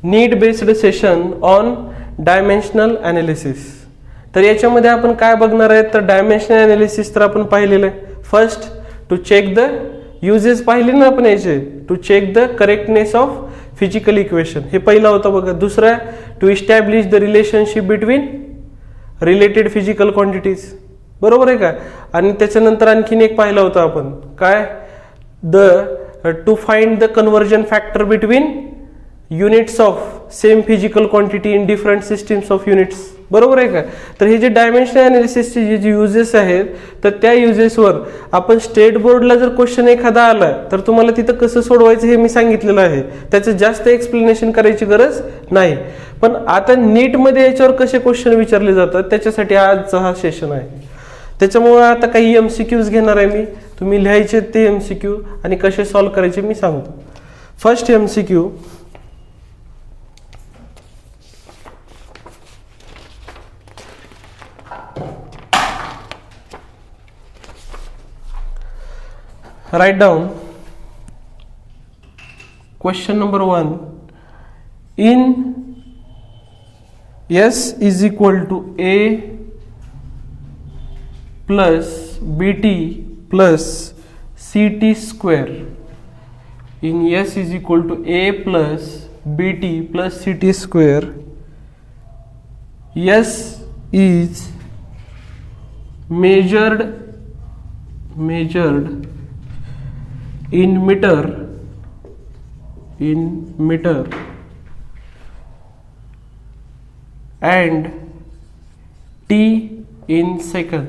Need based session on dimensional analysis. तर याच्यामध्ये आपण काय बघणार आहे तर डायमेन्शनल ॲनालिसिस तर आपण पाहिलेलं आहे. First to check the uses पाहिले ना आपण याचे, to check the correctness of physical equation हे पहिला होता बघा. दुसरा to establish the relationship between related physical quantities, बरोबर आहे का. आणि त्याच्यानंतर आणखीन एक पाहिला होता आपण काय, the two find the conversion factor between units of same physical quantity in different systems of units, बरोबर आहे का. तर हे जे डायमेन्शनल ॲनालिसिसचे जे युजेस आहेत तर त्या युजेसवर आपण स्टेट बोर्डला जर क्वेश्चन एखादा आला तर तुम्हाला तिथं कसं सोडवायचं हे मी सांगितलेलं आहे. त्याचं जास्त एक्सप्लेनेशन करायची गरज नाही. पण आता नीटमध्ये याच्यावर कसे क्वेश्चन विचारले जातात त्याच्यासाठी आजचा हा सेशन आहे. त्याच्यामुळे आता काही MCQs घेणार आहे मी, तुम्ही लिहायचे ते MCQ आणि कसे सॉल्व्ह करायचे मी सांगतो. First MCQ, write down question number 1. In S is equal to A plus BT plus CT square. In S is equal to A plus BT plus CT square. S is measured in meter and T in second,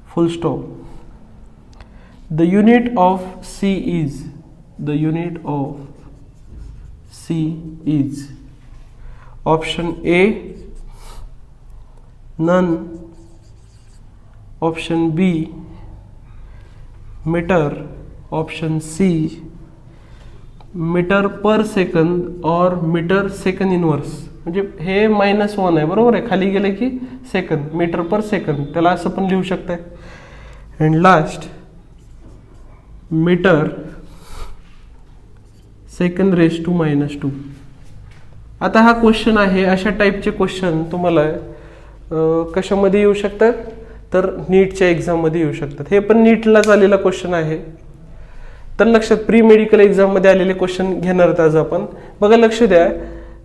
full stop. The unit of C is option A none, option B meter, option C metre per second और metre second inverse. म्हणजे हे -1 आहे, बरोबर आहे. खाली गेले की second, metre per second, त्याला असं पण लिहू शकताय. And last metre second raise to -2. आता हा क्वेश्चन आहे, अशा टाईपचे क्वेश्चन तुम्हाला कशामध्ये येऊ शकतात तर नीटच्या एक्झाममध्ये येऊ शकतात. हे पण नीटलाच आलेला क्वेश्चन आहे. तर लक्षात, प्री मेडिकल एक्झाममध्ये आलेले क्वेश्चन घेणार आज आपण. बघा लक्ष द्या,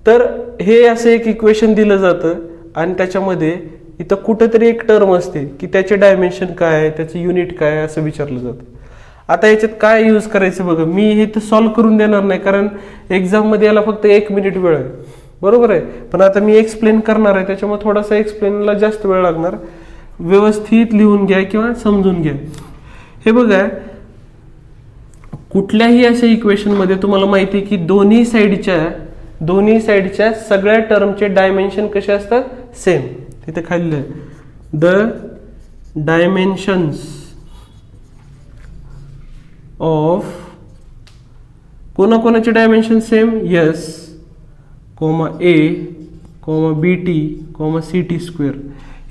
तर हे असं एक इक्वेशन दिलं जातं आणि त्याच्यामध्ये इथं कुठंतरी एक टर्म असते की त्याचे डायमेन्शन काय आहे, त्याचं युनिट काय आहे असं विचारलं जातं. आता याच्यात काय यूज करायचं बघा, मी हे तर सॉल्व्ह करून देणार नाही कारण एक्झाममध्ये याला फक्त 1 मिनिट वेळ आहे, बरोबर आहे. पण आता मी एक्सप्लेन करणार आहे त्याच्यामुळे थोडासा एक्सप्लेनला जास्त वेळ लागणार. व्यवस्थित लिहून घ्या किंवा समजून घ्या. हे बघा, कुठल्याही अशा इक्वेशन मध्ये तुम्हाला माहिती आहे की दोन्ही साईडच्या सगळ्या टर्मचे डायमेन्शन कसे असतात, सेम. तिथे खाली आहे द डायमेन्शन्स ऑफ, कोणाकोणाचे dimension same, S, A, BT, CT square.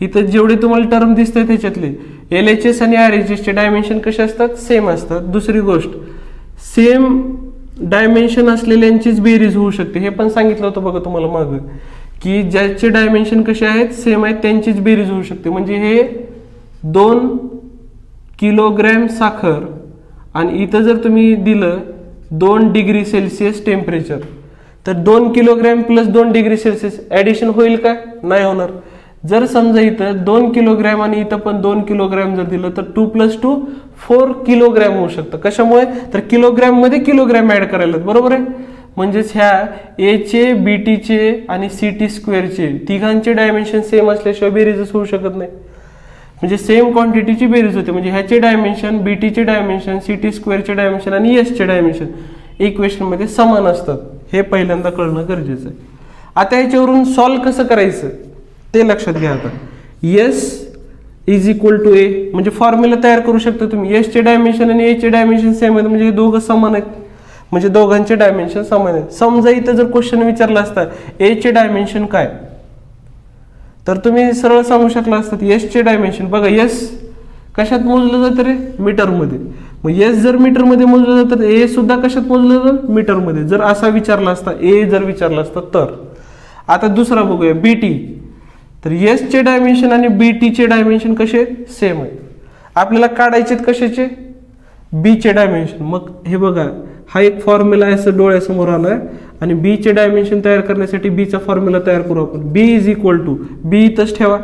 इथं जेवढे तुम्हाला टर्म दिसतात त्याच्यातले LHS आणि RHS चे डायमेन्शन कसे असतात, सेम असतात. दुसरी गोष्ट, सेम डायमेन्शन असलेल्यांचीच बेरीज होऊ शकते. हे पण सांगितलं होतं बघा तुम्हाला मागं की ज्याचे डायमेन्शन कसे आहेत, सेम आहेत, त्यांचीच बेरीज होऊ शकते. म्हणजे हे 2 किलोग्रॅम साखर आणि इथं जर तुम्ही दिलं 2 डिग्री सेल्सिअस टेम्परेचर, तर 2 kilogram plus 2 degree Celsius addition होईल का, नाही होणार. जर समजा इथं 2 किलोग्रॅम आणि इथं पण 2 किलोग्रॅम जर दिलं तर 2 + 2 4 किलोग्रॅम होऊ शकतं. कशामुळे तर किलोग्रॅम मध्ये किलोग्रॅम ऍड करायला, बरोबर आहे. म्हणजेच ह्या A चे, BT चे आणि CT स्क्वेअरचे तिघांचे डायमेन्शन सेम असल्याशिवाय बेरीजच होऊ शकत नाही. म्हणजे सेम क्वांटिटीची बेरीज होते. म्हणजे ह्याचे डायमेन्शन, BT चे डायमेन्शन, CT स्क्वेअरचे डायमेन्शन आणि S चे डायमेन्शन इक्वेशन मध्ये समान असतात. हे पहिल्यांदा कळणं गरजेचं आहे. आता ह्याच्यावरून सॉल्व्ह कसं करायचं ते लक्षात घ्या. आता S is equal to A म्हणजे फॉर्म्युला तयार करू शकता तुम्ही. S चे डायमेन्शन आणि A चे डायमेन्शन सेम आहेत म्हणजे हे दोघं समान आहेत, म्हणजे दोघांचे डायमेन्शन समान आहेत. समजा इथं जर क्वेश्चन विचारला असता A चे डायमेन्शन काय, तर तुम्ही सरळ सांगू शकला असतात S चे डायमेन्शन. बघा S कशात मोजलं जातं रे? मीटरमध्ये. मग एस जर मीटरमध्ये मोजलं जातं तर ए सुद्धा कशात मोजलं जातं? मीटरमध्ये. जर असा विचारला असता, ए जर विचारला असता तर. आता दुसरा बघूया बीटी. तर एस चे डायमेन्शन आणि बीटी चे डायमेन्शन कसे सेम आहेत. आपल्याला काढायचे कशाचे? बी चे डायमेन्शन. मग हे बघा, हा एक फॉर्म्युला आहे असं डोळ्यासमोर आलाय आणि बी चे डायमेन्शन तयार करण्यासाठी बीचा फॉर्म्युला तयार करू आपण. बी इज इक्वल टू, बी इथंच ठेवा,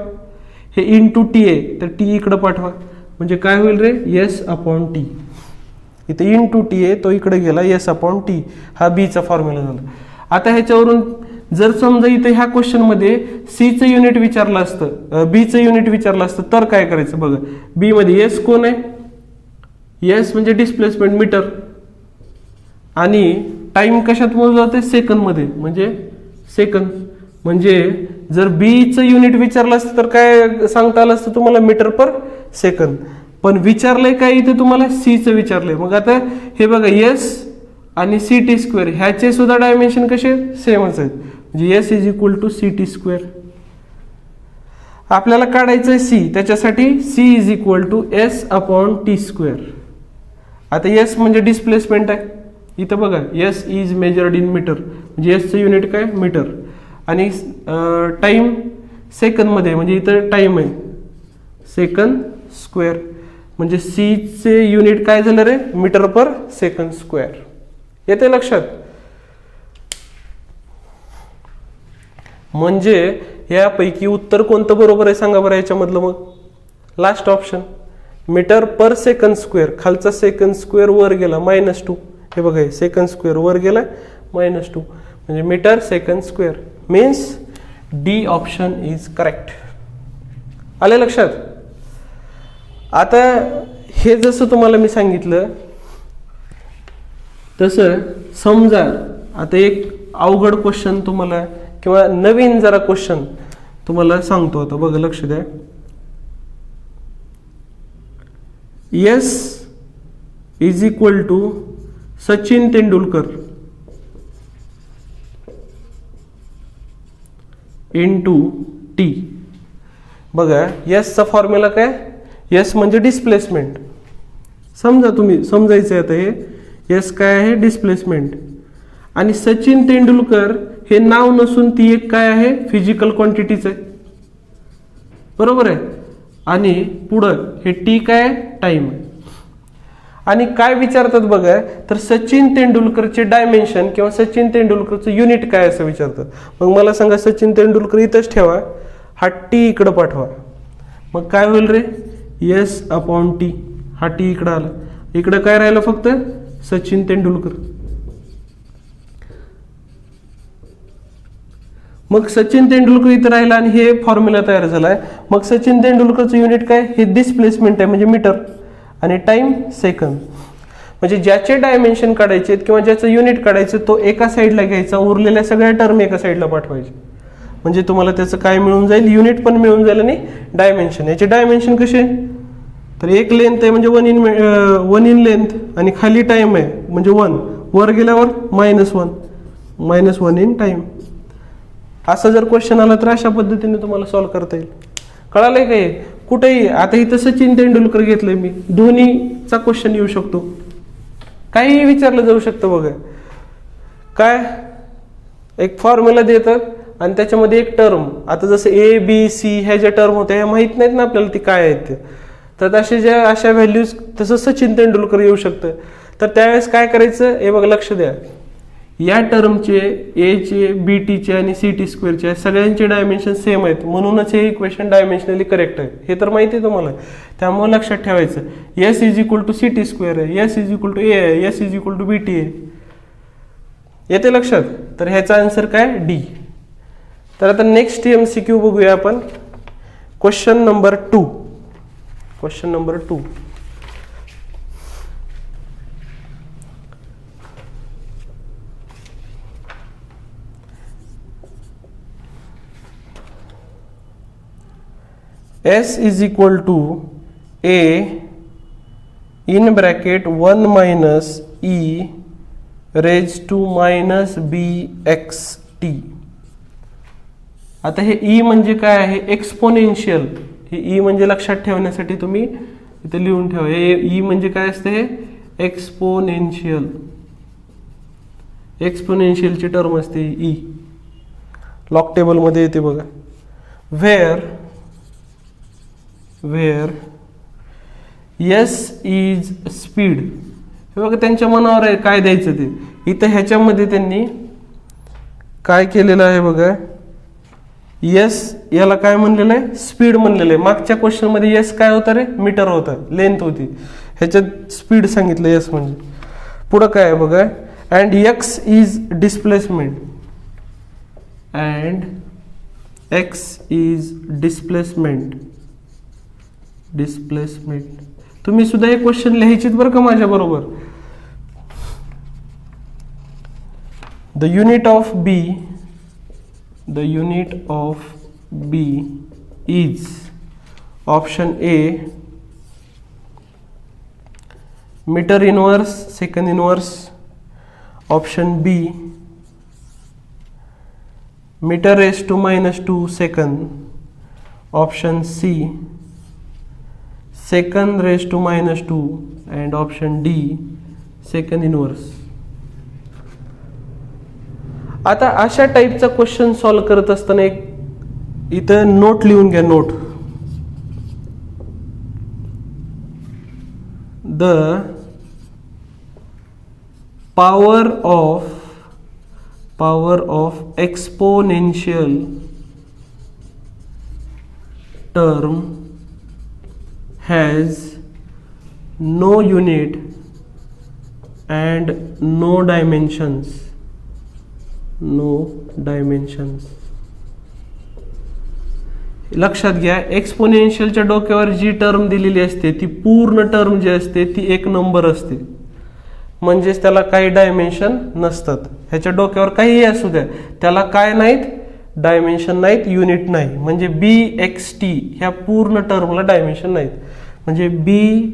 हे इंटू टी आहे तर टी इकडं पाठवा. म्हणजे काय होईल रे? S upon T. इथे इंटू टी आहे, तो इकडे गेला, एस अपॉन टी. हा बीचा फॉर्म्युला झाला. आता ह्याच्यावरून जर समजा इथे ह्या क्वेश्चन मध्ये सीचं युनिट विचारलं असतं, बीचं युनिट विचारलं असतं तर काय करायचं बघा. बी मध्ये एस कोण आहे? एस म्हणजे डिस्प्लेसमेंट मीटर आणि टाइम कशात मोजला जाते? सेकंद मध्ये, म्हणजे सेकंद. म्हणजे जर बीचं युनिट विचारलं असतं तर काय सांगता आलं असतं तुम्हाला? Metre per second. पण विचारलंय काय इथे तुम्हाला? सीचं विचारलंय. मग आता हे बघा, एस आणि सी टी स्क्वेअर ह्याचे सुद्धा डायमेन्शन कसे सेमच आहेत. म्हणजे S is equal to C T square. आपल्याला काढायचं आहे सी, त्याच्यासाठी C is equal to S upon T square. आता एस म्हणजे डिस्प्लेसमेंट आहे. इथं बघा, S is measured in metre, म्हणजे एसचं युनिट काय? मीटर. आणि टाइम सेकंदमध्ये, म्हणजे इथं टाइम आहे सेकंद स्क्वेअर. म्हणजे सीचे युनिट काय झालं रे? Metre per second square. येते लक्षात? म्हणजे यापैकी उत्तर कोणतं बरोबर आहे सांगा बरं याच्यामधलं? मग last option, metre per second square. खालचा सेकंद स्क्वेअर वर गेला -2. हे बघा, हे सेकंद स्क्वेअर वर गेला -2, म्हणजे metre second square. Means D option is correct. आले लक्षात? आता हे जसं तुम्हाला मी सांगितलं तसं समजा आता एक अवघड क्वेश्चन तुम्हाला किंवा नवीन जरा क्वेश्चन तुम्हाला सांगतो. आता बघा, लक्ष द्या. S is equal to Sachin Tendulkar into T. बघा, एसचा फॉर्म्युला काय? एस म्हणजे डिस्प्लेसमेंट. समजा तुम्ही समजायचं आता हे एस काय आहे? डिस्प्लेसमेंट. आणि सचिन तेंडुलकर हे नाव नसून ती एक काय आहे? फिजिकल क्वांटिटीच आहे, बरोबर आहे. आणि पुढं हे टी काय? टाइम. आणि काय विचारतात बघा, तर सचिन तेंडुलकरचे डायमेन्शन किंवा सचिन तेंडुलकरचं युनिट काय असं विचारतात. मग मला सांगा, सचिन तेंडुलकर इथंच ठेवा, हा टी इकडं पाठवा. मग काय होईल रे? S upon T. हा टी इकडं आला, इकडं काय राहिलं? फक्त सचिन तेंडुलकर. मग सचिन तेंडुलकर इथं राहिला आणि हे फॉर्म्युला तयार झालाय. मग सचिन तेंडुलकरचं युनिट काय? हे डिस्प्लेसमेंट आहे, म्हणजे मीटर. आणि टाइम सेकंद. म्हणजे ज्याचे डायमेन्शन काढायचे किंवा ज्याचं युनिट काढायचं तो एका साईडला घ्यायचा, उरलेल्या सगळ्या टर्म एका साईडला पाठवायचे. म्हणजे तुम्हाला त्याचं काय मिळून जाईल? युनिट पण मिळून जाईल आणि डायमेन्शन. याचे डायमेन्शन कसे? तर एक लेंथ आहे म्हणजे वन इन लेंथ आणि खाली टाइम आहे म्हणजे 1. वर गेल्यावर -1 इन टाइम. असं जर क्वेश्चन आला तर अशा पद्धतीने तुम्हाला सॉल्व्ह करता येईल. कळालंय काय? कुठेही आता इथं सचिन तेंडुलकर घेतलंय मी, धोनीचा क्वेश्चन येऊ शकतो, काही विचारलं जाऊ शकतं. बघा काय, एक फॉर्म्युला देतात आणि त्याच्यामध्ये एक टर्म, आता जसं ए बी सी ह्या ज्या टर्म होत्या ह्या माहित नाहीत ना आपल्याला ती काय आहेत ते, तर अशा व्हॅल्यूज तसं सचिन तेंडुलकर येऊ शकतं. तर त्यावेळेस काय करायचं हे बघा, लक्ष द्या. या टर्मचे एचे बी टीचे आणि सी टी स्क्वेअरचे सगळ्यांचे डायमेन्शन सेम आहेत, म्हणूनच हे इक्वेशन डायमेन्शनली करेक्ट आहे. हे तर माहिती आहे तुम्हाला, त्यामुळे लक्षात ठेवायचं. S is equal to C T square आहे, S is equal to A आहे, S is equal to B T आहे. येते लक्षात? तर ह्याचा आन्सर काय? डी. तर आता नेक्स्ट MCQ बघूया आपण. Question number 2. Question number 2. S is equal to A in bracket 1 minus E raised to minus BXT. आता हे E म्हणजे काय आहे? एक्सपोनेन्शियल. हे E म्हणजे लक्षात ठेवण्यासाठी तुम्ही इथे लिहून ठेवा. ई म्हणजे काय असते? हे एक्सपोनेन्शियल, एक्सपोनेन्शियलची टर्म असते ई. लॉग टेबल मध्ये येते बघा. वेअर एस इज स्पीड, हे बघा त्यांच्या मनावर आहे काय द्यायचं ते. इथं ह्याच्यामध्ये त्यांनी काय केलेलं आहे बघा, यस याला काय म्हणलेलं आहे? स्पीड म्हणलेलं आहे. मागच्या क्वेश्चन मध्ये यस काय होतं रे? मीटर होतं, लेंथ होती. ह्याच्यात स्पीड सांगितलं यस म्हणजे. पुढं काय आहे बघा, and X is displacement, and X is displacement. तुम्ही सुद्धा हे क्वेश्चन लिहायचेत बरं का माझ्या बरोबर. The unit of B is option A metre inverse second inverse, option B metre raise to -2 second, option C second raise to -2 and option D second inverse. आता अशा टाईपचा क्वेश्चन सॉल्व करत असताना एक इथं नोट लिहून घ्या. Note, the power of exponential term has no unit and no dimensions. लक्षात घ्या, एक्सपोनेन्शियलच्या डोक्यावर जी टर्म दिलेली असते ती पूर्ण टर्म जी असते ती एक नंबर असते, म्हणजेच त्याला काही डायमेन्शन नसतात. ह्याच्या डोक्यावर काहीही असू द्या, त्याला काय नाहीत? डायमेन्शन नाहीत, युनिट नाही. म्हणजे बी एक्स टी ह्या पूर्ण टर्मला डायमेन्शन नाहीत. म्हणजे B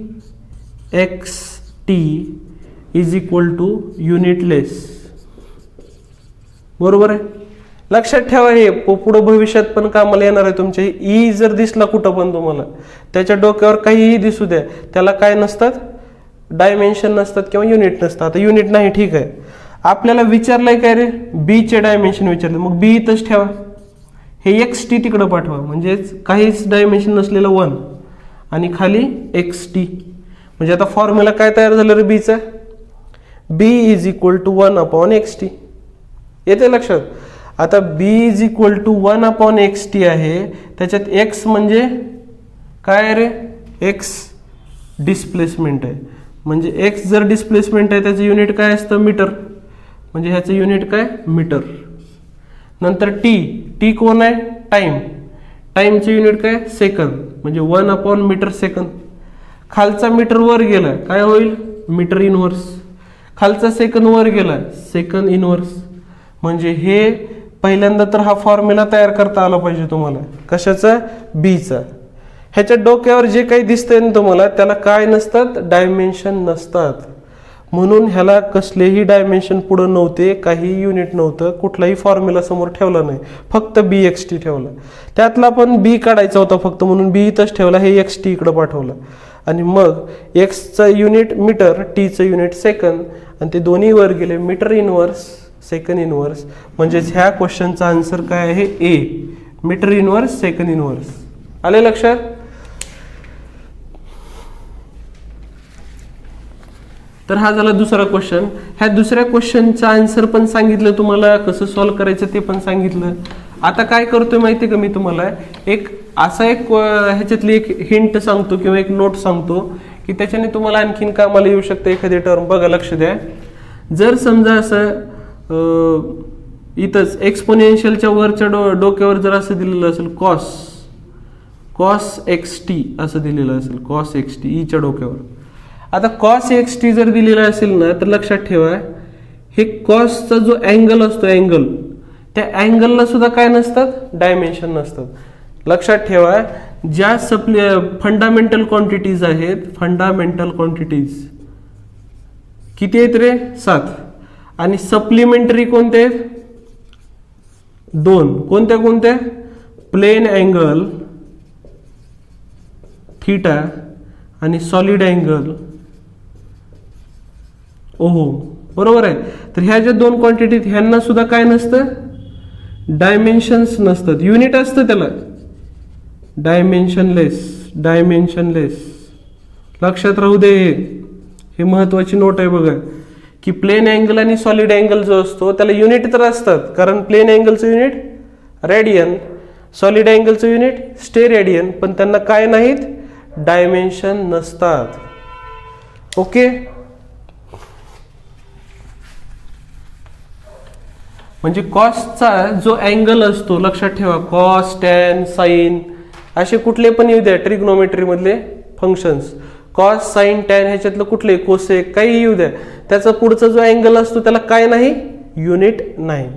X T is equal to unitless. बरोबर आहे. लक्षात ठेवा, हे पुढं भविष्यात पण कामाला येणार आहे तुमच्या. ई जर दिसला कुठं पण तुम्हाला, त्याच्या डोक्यावर काहीही दिसू द्या, त्याला काय नसतात? डायमेन्शन नसतात किंवा युनिट नसतात. आता युनिट नाही, ठीक आहे. आपल्याला विचारलंय काय रे? बी चे डायमेन्शन विचारले, मग बी इथंच ठेवा. हे एक्स टी तिकडं पाठवा, म्हणजेच काहीच डायमेन्शन नसलेलं 1 आणि खाली एक्स टी. म्हणजे आता फॉर्म्युला काय तयार झालं रे बीचा? बी इज इक्वल टू 1/xt. येते लक्षात? आता बी इज इक्वल टू 1/xt आहे. त्याच्यात एक्स म्हणजे काय रे? एक्स डिस्प्लेसमेंट आहे. म्हणजे एक्स जर डिस्प्लेसमेंट आहे त्याचं युनिट काय असतं? मीटर. म्हणजे ह्याचं युनिट काय? मीटर. नंतर टी कोण आहे? टाइम. टाइमचे युनिट काय? सेकंद. म्हणजे 1/मीटर/सेकंद. खालचा मीटर वर गेला काय होईल? Metre inverse. खालचा सेकंद वर गेला सेकंद इनवर्स. म्हणजे हे पहिल्यांदा तर हा फॉर्म्युला तयार करता आला पाहिजे तुम्हाला. कशाचा? बीचा. ह्याच्या डोक्यावर जे काही दिसतंय ना तुम्हाला, त्याला काय नसतात? डायमेन्शन नसतात. म्हणून ह्याला कसलेही डायमेन्शन पुढं नव्हते, काही युनिट नव्हतं, कुठलाही फॉर्म्युला समोर ठेवला नाही, फक्त बी एक्स टी ठेवला. त्यातला पण बी काढायचा होता फक्त, म्हणून बी इथंच ठेवला, हे एक्स टी इकडं पाठवलं. आणि मग एक्सचं युनिट मीटर, टीचं युनिट सेकंद, आणि ते दोन्ही वर गेले मीटर इनवर्स सेकंड इनवर्स. म्हणजेच ह्या क्वेश्चनचा आन्सर काय आहे? ए, मीटर इनवर्स सेकंड इनवर्स. आले लक्षात? तर हा झाला दुसरा क्वेश्चन. ह्या दुसऱ्या क्वेश्चनचा आन्सर पण सांगितलं तुम्हाला, कसं सॉल्व्ह करायचं ते पण सांगितलं. आता काय करतोय माहिती का मी तुम्हाला? एक असा एक ह्याच्यातली एक हिंट सांगतो किंवा एक नोट सांगतो की त्याच्याने तुम्हाला आणखीन कामाला येऊ शकते एखादी टर्म. बघा, लक्ष द्या. जर समजा असं इथंच एक्सपोनेन्शियलच्या वरच्या डोक्यावर जर असं दिलेलं असेल कॉस एक्स टी असं दिलेलं असेल, कॉस एक्स टी ईच्या डोक्यावर. आता कॉस एक्स टी जर दिलेला असेल ना, तर लक्षात ठेवा हे कॉसचा जो अँगल असतो, अँगल, त्या अँगलला सुद्धा काय नसतात? डायमेन्शन नसतात. लक्षात ठेवा, ज्या फंडामेंटल क्वांटिटीज आहेत, फंडामेंटल क्वांटिटीज किती आहेत रे? 7. आणि सप्लिमेंटरी कोणते आहेत? 2. कोणत्या कोणत्या? प्लेन अँगल थीटा आणि सॉलिड अँगल ओहम, बरोबर आहे. तर ह्या ज्या दोन क्वांटिटीत ह्यांना सुद्धा काय नसतं, डायमेन्शन्स नसतात, युनिट असतं त्याला, डायमेन्शनलेस. लक्षात राहू दे, हे महत्वाची नोट आहे बघा, की प्लेन अँगल आणि सॉलिड अँगल जो असतो त्याला युनिट तर असतात, कारण प्लेन अँगलचं युनिट रेडियन, सॉलिड अँगलचं युनिट स्टेरेडियन, पण त्यांना काय नाहीत, डायमेन्शन नसतात. ओके, म्हणजे कॉसचा जो अँगल असतो, लक्षात ठेवा, कॉस, टॅन, साइन असे कुठले पण येऊ द्या ट्रिग्नोमेट्री मधले फंक्शन्स, कॉस, साइन, टॅन ह्याच्यातलं कुठले, कोसेक काही येऊ द्या, त्याचा पुढचा जो अँगल असतो त्याला काय नाही, युनिट नाही,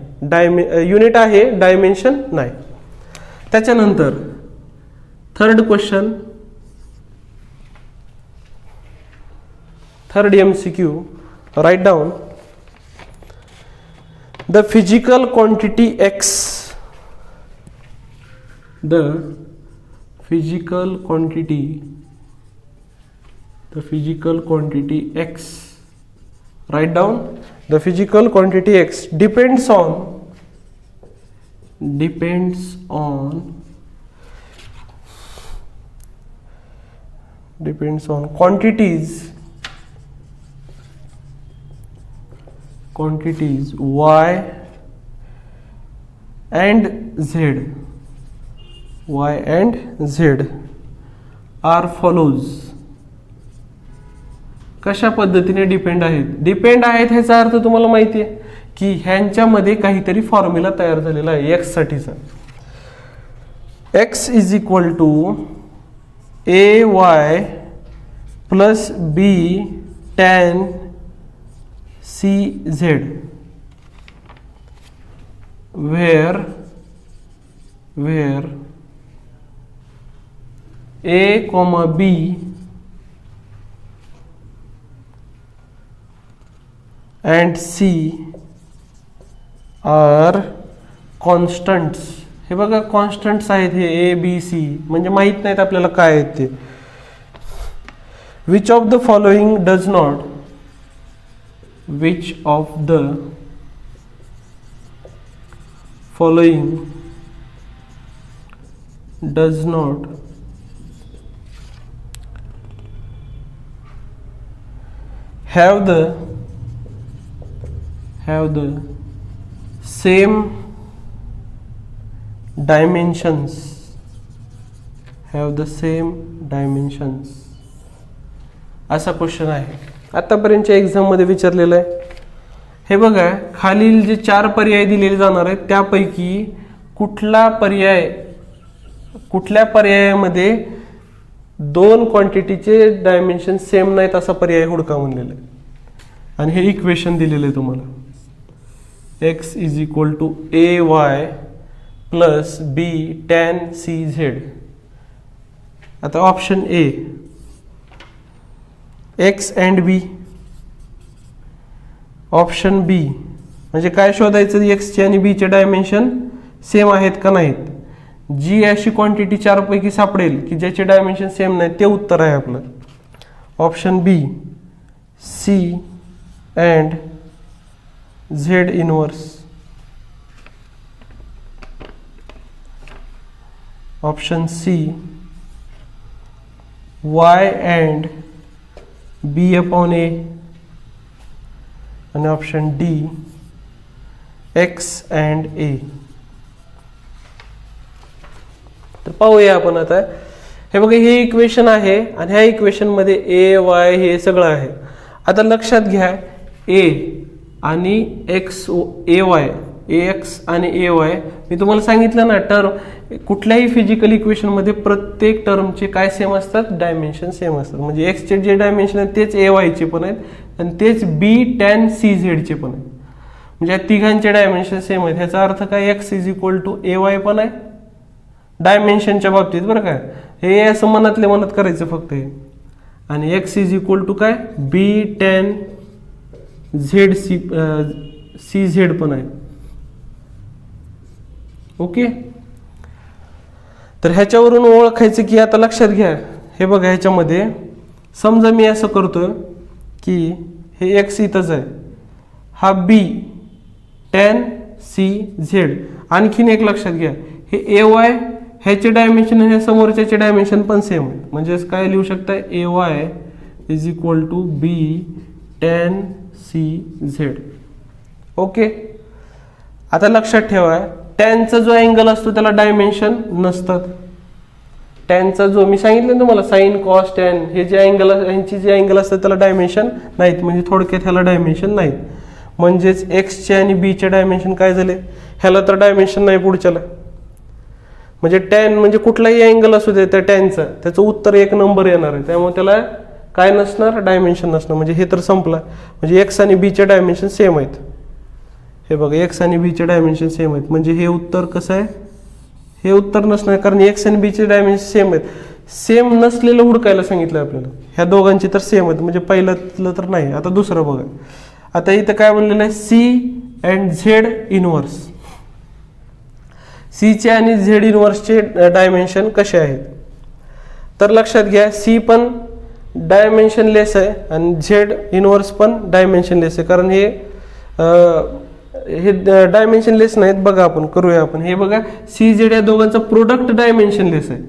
युनिट आहे, डायमेन्शन नाही. त्याच्यानंतर third question, third MCQ, right down the physical quantity x, the physical quantity x, write down the physical quantity x depends on quantities y and z are follows. कशा पद्धतीने depend आहेत ह्याचा अर्थ तुम्हाला माहिती आहे की ह्यांच्यामध्ये काहीतरी फॉर्म्युला तयार झालेला आहे एक्स साठीचा. x is equal to ay plus b tan CZ, where a comma b and c are constants. हे बघा कॉन्स्टंट्स आहेत, हे ए बी सी म्हणजे माहित नाहीत आपल्याला काय आहेत ते. which of the following does not have the same dimensions, असा क्वेश्चन आहे. आतापर्यंतच्या एक्झाम मध्ये विचारलेलं आहे. हे बघा, खालील जे 4 पर्याय दिलेले जाणार आहेत त्यापैकी कुठल्या पर्यायामध्ये 2 क्वांटिटीचे डायमेन्शन सेम नाहीत असा पर्याय हुडका म्हणलेला आहे. आणि हे इक्वेशन दिलेलं आहे तुम्हाला, x is equal to ay plus b tan CZ. आता option A x and b, option B म्हणजे काय शोधायचं, x चे आणि b चे डायमेन्शन सेम आहेत का नाहीत. जी अशी क्वांटिटी 4 पैकी सापडेल की ज्याचे डायमेन्शन सेम नाही ते उत्तर आहे आपलं. Option B C and Z inverse, option C y and b upon a, आणि option D x and a. तर पाहूया आपण आता. हे बघा, हे इक्वेशन आहे आणि ह्या इक्वेशन मध्ये ए वाय हे सगळं आहे. आता लक्षात घ्या, ए आणि एक्स ए वाय, एक्स आणि ए वाय मी तुम्हाला सांगितलं ना, टर्म कुठल्याही फिजिकल इक्वेशन मध्ये प्रत्येक टर्मचे काय सेम असतात, डायमेन्शन सेम असतात. म्हणजे एक्स चे जे डायमेन्शन आहेत तेच ए वाय चे पण आहेत आणि तेच बी टॅन सी झेड चे पण आहेत. म्हणजे या तिघांचे डायमेन्शन सेम आहेत. ह्याचा अर्थ काय, X is equal to A Y पण आहे डायमेन्शनच्या बाबतीत, बरं काय. हे असं मनातले मनात करायचं फक्त हे. आणि एक्स इज इक्वल टू काय, बी टॅन झेड सी झेड पण आहे. ओके, तर ह्याच्यावरून ओळखायचं की, आता लक्षात घ्या, हे बघा ह्याच्यामध्ये समजा मी असं करतोय की हे एक्स इथंच आहे, हा बी tan सी झेड. आणखीन एक लक्षात घ्या, हे ए वाय ह्याचे डायमेन्शन आणि समोरच्याचे डायमेन्शन पण सेम आहे. म्हणजेच काय लिहू शकता, A Y is equal to B tan C Z. Okay. आता लक्षात ठेवा, टॅनचा जो अँगल असतो त्याला डायमेन्शन नसतात. टॅनचा जो मी सांगितलं तुम्हाला साइन कॉस टॅन हे जे अँगल यांची जे अँगल असतात त्याला डायमेन्शन नाहीत. म्हणजे थोडक्यात ह्याला डायमेन्शन नाहीत. म्हणजेच एक्सचे आणि बीचे डायमेन्शन काय झाले, ह्याला तर डायमेन्शन नाही पुढच्याला. म्हणजे टॅन म्हणजे कुठलाही अँगल असू दे त्या टॅनचा, त्याचं उत्तर एक नंबर येणार आहे. त्यामुळे त्याला काय नसणार, डायमेन्शन नसणार. म्हणजे हे तर संपला. म्हणजे एक्स आणि बीचे डायमेन्शन सेम आहेत. हे बघा, एक्स आणि बीचे डायमेन्शन सेम आहेत. म्हणजे हे उत्तर कसं आहे, हे उत्तर नसणार, कारण एक्स आणि बीचे डायमेन्शन सेम आहेत. सेम नसलेलं हुडकायला सांगितलं आपल्याला. ह्या दोघांची तर सेम आहेत, म्हणजे पहिल्यातलं तर नाही. आता दुसरं बघा. आता इथं काय म्हणलेलं आहे, सी अँड झेड इनव्हर्स. सीचे आणि झेड इनव्हर्सचे डायमेन्शन कसे आहेत, तर लक्षात घ्या, सी पण डायमेन्शन लेस आहे आणि झेड इनव्हर्स पण डायमेन्शन लेस आहे. कारण हे डायमेन्शन लेस नाहीत. बघा आपण करूया, आपण हे बघा, सी झेड या दोघांचा प्रोडक्ट डायमेन्शन लेस आहे.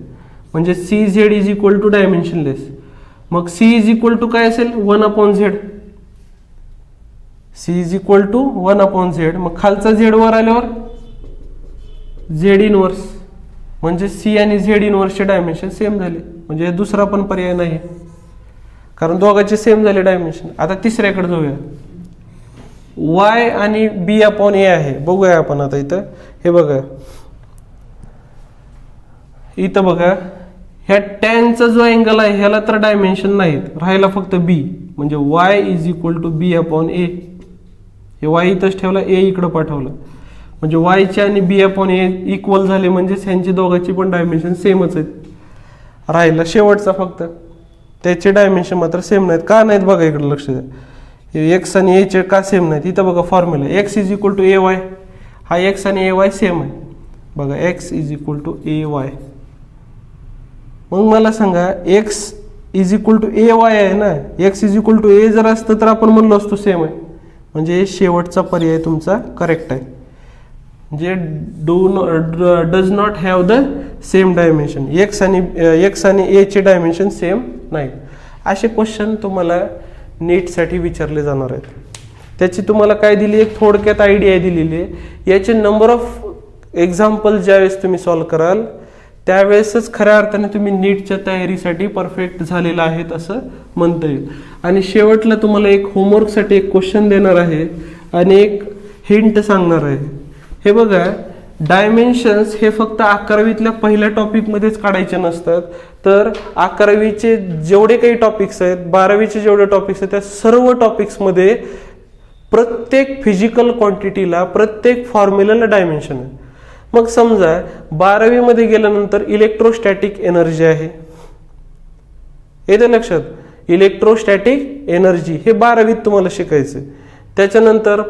म्हणजे C Z is equal to dimensionless. मग सी इज इक्वल टू काय असेल, 1/z. C is equal to 1/z. मग खालचा झेड वर आल्यावर झेड इनव्हर्स. म्हणजे सी आणि झेड इनव्हर्सचे डायमेन्शन सेम झाले. म्हणजे दुसरा पण पर्याय नाही, कारण दोघांचे सेम झाले डायमेन्शन. आता तिसऱ्याकडे जाऊया. y आणि b/a आहे. बघूया आपण आता इथं. हे बघा, इथं बघा, ह्या टॅनचा जो अँगल आहे ह्याला तर डायमेन्शन नाहीत, राहिला फक्त b. म्हणजे y is equal to b/a. हे y इथंच ठेवला, a इकडं पाठवलं. म्हणजे y चे आणि b/a इक्वल झाले. म्हणजे ह्यांची दोघांची पण डायमेन्शन सेमच आहेत. राहिला शेवटचा फक्त, त्याचे डायमेन्शन मात्र सेम नाहीत. का नाहीत बघा, इकडे लक्ष द्या. एक्स आणि ए चे का सेम नाहीत, इथं बघा formula, X is equal to A Y. हा एक्स आणि ए वाय सेम आहे. बघा, X is equal to A Y. मग मला सांगा, X is equal to A Y आहे ना, X is equal to A जर असतं तर आपण म्हणलो असतो सेम आहे. म्हणजे शेवटचा पर्याय तुमचा करेक्ट आहे. म्हणजे does not have the same dimension. X आणि ए चे डायमेन्शन सेम नाहीत. असे क्वेश्चन तुम्हाला नीटसाठी विचारले जाणार आहेत. त्याची तुम्हाला काय दिली, एक थोडक्यात आयडिया दिलेली आहे. याचे नंबर ऑफ एक्झाम्पल ज्यावेळेस तुम्ही सॉल्व कराल त्यावेळेसच खऱ्या अर्थाने तुम्ही नीटच्या तयारीसाठी परफेक्ट झालेला आहेत असं म्हणता येईल. आणि शेवटला तुम्हाला एक होमवर्कसाठी एक क्वेश्चन देणार आहे आणि एक हिंट सांगणार आहे. हे बघा, डायमेन्शन्स हे फक्त 11वीतल्या पहिल्या टॉपिकमध्येच काढायचे नसतात, तर 11वीचे जेवढे काही टॉपिक्स आहेत, 12वीचे जेवढे टॉपिक्स आहेत, त्या सर्व टॉपिक्समध्ये प्रत्येक फिजिकल क्वांटिटीला, प्रत्येक फॉर्म्युलाला डायमेन्शन आहे. मग समजा 12वीमध्ये गेल्यानंतर इलेक्ट्रोस्टॅटिक एनर्जी आहे, येते लक्षात, इलेक्ट्रोस्टॅटिक एनर्जी हे 12वीत तुम्हाला शिकायचं. त्याच्यानंतर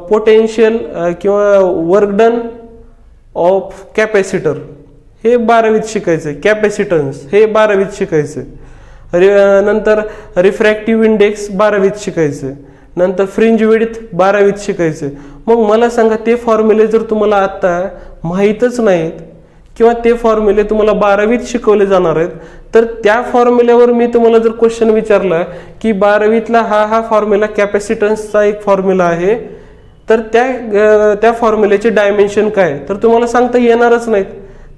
पोटेन्शियल किंवा वर्क डन ऑफ कॅपॅसिटर हे 12वीत शिकायचं. कॅपॅसिटन्स हे 12वीत शिकायचं. नंतर रिफ्रॅक्टिव्ह इंडेक्स 12वीत शिकायचं. नंतर फ्रिंज विड्थ 12वीत शिकायचं. मग मला सांगा, ते फॉर्म्युले जर तुम्हाला आता माहीतच नाहीत किंवा ते फॉर्म्युले तुम्हाला 12वीत शिकवले जाणार आहेत, तर त्या फॉर्म्युल्यावर मी तुम्हाला जर क्वेश्चन विचारला की 12वीतला हा फॉर्म्युला कॅपॅसिटन्सचा एक फॉर्म्युला आहे, तर त्या फॉर्म्युल्याचे डायमेन्शन काय, तर तुम्हाला सांगता येणारच नाहीत.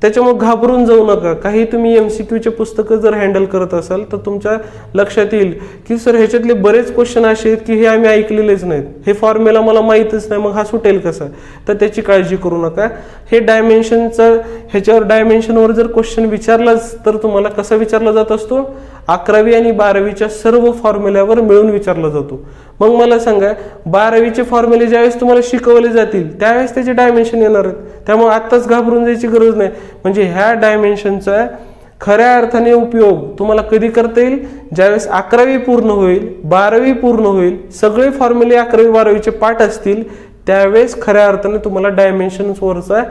त्याच्यामुळे घाबरून जाऊ नका. काही तुम्ही MCQचे पुस्तकं जर हँडल करत असाल तर तुमच्या लक्षात येईल की सर ह्याच्यातले बरेच क्वेश्चन असे आहेत की हे आम्ही ऐकलेलेच नाहीत, हे फॉर्म्युला मला माहीतच नाही, मग हा सुटेल कसा. तर त्याची काळजी करू नका. हे डायमेन्शनचं, ह्याच्यावर डायमेन्शनवर जर क्वेश्चन विचारलाच तर तुम्हाला कसा विचारला जात असतो, 11वी आणि 12वीच्या सर्व फॉर्म्युल्यावर मिळून विचारला जातो. मग मला सांगा, 12वीचे फॉर्म्युले ज्यावेळेस तुम्हाला शिकवले जातील त्यावेळेस त्याचे डायमेन्शन येणार आहेत. त्यामुळे आत्ताच घाबरून जायची गरज नाही. म्हणजे ह्या डायमेन्शनचा खऱ्या अर्थाने उपयोग तुम्हाला कधी करता येईल, ज्यावेळेस 11वी पूर्ण होईल, 12वी पूर्ण होईल, सगळे फॉर्म्युले 11वी 12वीचे पाठ असतील, त्यावेळेस खऱ्या अर्थाने तुम्हाला डायमेन्शन्सवरचा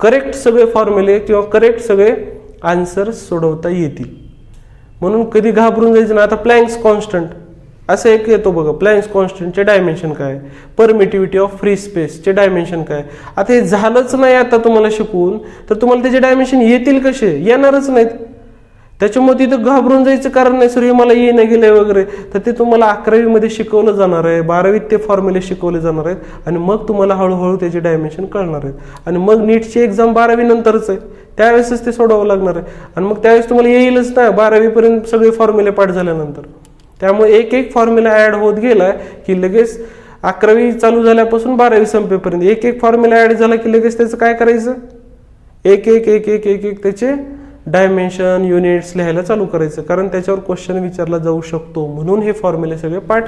करेक्ट सगळे फॉर्म्युले किंवा करेक्ट सगळे आन्सर्स सोडवता येतील. म्हणून कधी घाबरून जायचं ना. आता प्लँक्स कॉन्स्टंट असं एक येतो बघा, प्लँक्स कॉन्स्टंटचे डायमेन्शन काय, परमिटिव्हिटी ऑफ फ्री स्पेसचे डायमेन्शन काय. आता हे झालंच नाही आता तुम्हाला शिकवून, तर तुम्हाला त्याचे डायमेन्शन येतील कसे, येणारच नाहीत. त्याच्यामुळे तिथं घाबरून जायचं कारण नाही, सर हे मला येणं गेलंय वगैरे. तर ते तुम्हाला 11वी शिकवलं जाणार आहे, 12वीत ते फॉर्म्युले शिकवले जाणार आहेत, आणि मग तुम्हाला हळूहळू त्याचे डायमेन्शन कळणार आहेत. आणि मग नीटची एक्झाम 12वी नंतरच आहे, त्यावेळेसच ते सोडवावं लागणार आहे. आणि मग त्यावेळेस तुम्हाला येईलच नाही 12वीपर्यंत सगळे फॉर्म्युले पाठ झाल्यानंतर. त्यामुळे एक एक फॉर्म्युला ॲड होत गेला की लगेच 11वी चालू झाल्यापासून 12वी संपेपर्यंत एक एक फॉर्म्युला ॲड झाला की लगेच त्याचं काय करायचं, एक एक एक एक एक एक त्याचे डायमेन्शन युनिट्स लिहायला चालू करायचं. कारण त्याच्यावर क्वेश्चन विचारला जाऊ शकतो, म्हणून हे फॉर्म्युले सगळे पाठ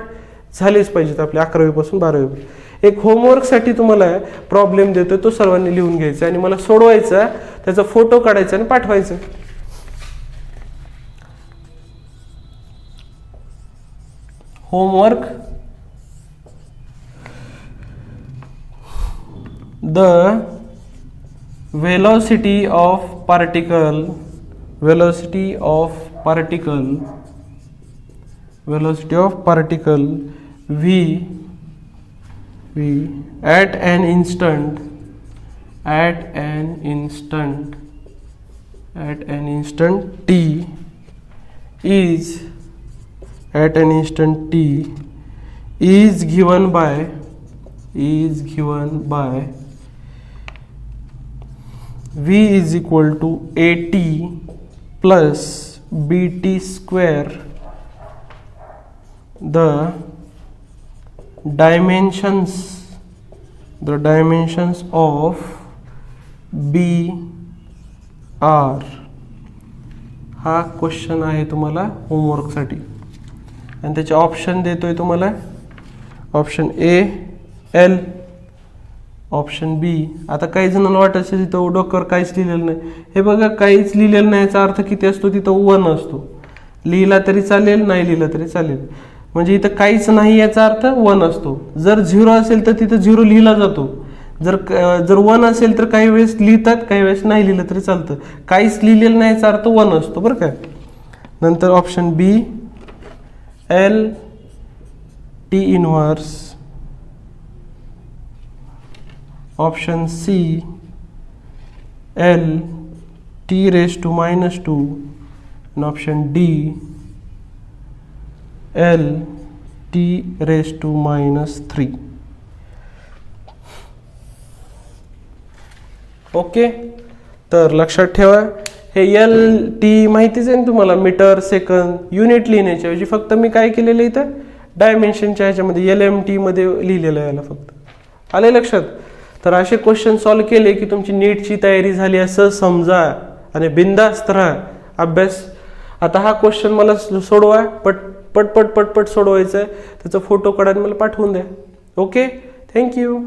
झालेच पाहिजेत आपले 11वी पासून 12वी. एक होमवर्कसाठी तुम्हाला प्रॉब्लेम देतोय, तो सर्वांनी लिहून घ्यायचा आणि मला सोडवायचा, त्याचा फोटो काढायचा आणि पाठवायचा. Homework, the velocity of particle v at an instant t is given by v is equal to at plus bt square. The dimensions of b are. हा क्वेश्चन आहे तुम्हाला होमवर्कसाठी, आणि त्याचे ऑप्शन देतोय तुम्हाला. ऑप्शन ए एल, ऑप्शन बी. आता काही जणांना वाटायचं तिथं डोक्यावर काहीच लिहिलेलं नाही. हे बघा, काहीच लिहिलेलं नाही याचा अर्थ किती असतो, तिथं 1 असतो. लिहिला तरी चालेल, नाही लिहिला तरी चालेल. म्हणजे इथं काहीच नाही याचा अर्थ 1 असतो. जर 0 असेल तर तिथं 0 लिहिला जातो. जर 1 असेल तर काही वेळेस लिहितात, काही वेळेस नाही लिहिलं तरी चालतं. काहीच लिहिलेलं नाही याचा अर्थ 1 असतो बरं काय. नंतर option B L T inverse, option C L T raise to -2, आणि option D L T raise to -3. Okay, तर लक्षात ठेवा, हे एल टी माहितीच आहे ना तुम्हाला, मीटर सेकंद. युनिट लिहिण्याच्या ऐवजी फक्त मी काय केलेलं आहे इथं, डायमेन्शनच्या ह्याच्यामध्ये LMT मध्ये लिहिलेलं आहे याला फक्त. आले लक्षात. तर असे क्वेश्चन सॉल्व्ह केले की तुमची नीटची तयारी झाली असं समजा, आणि बिंदास्त राहा अभ्यास. आता हा क्वेश्चन मला सोडवा, पट सोडवायचा आहे. त्याचा फोटो काढून मला पाठवून द्या. Okay, thank you.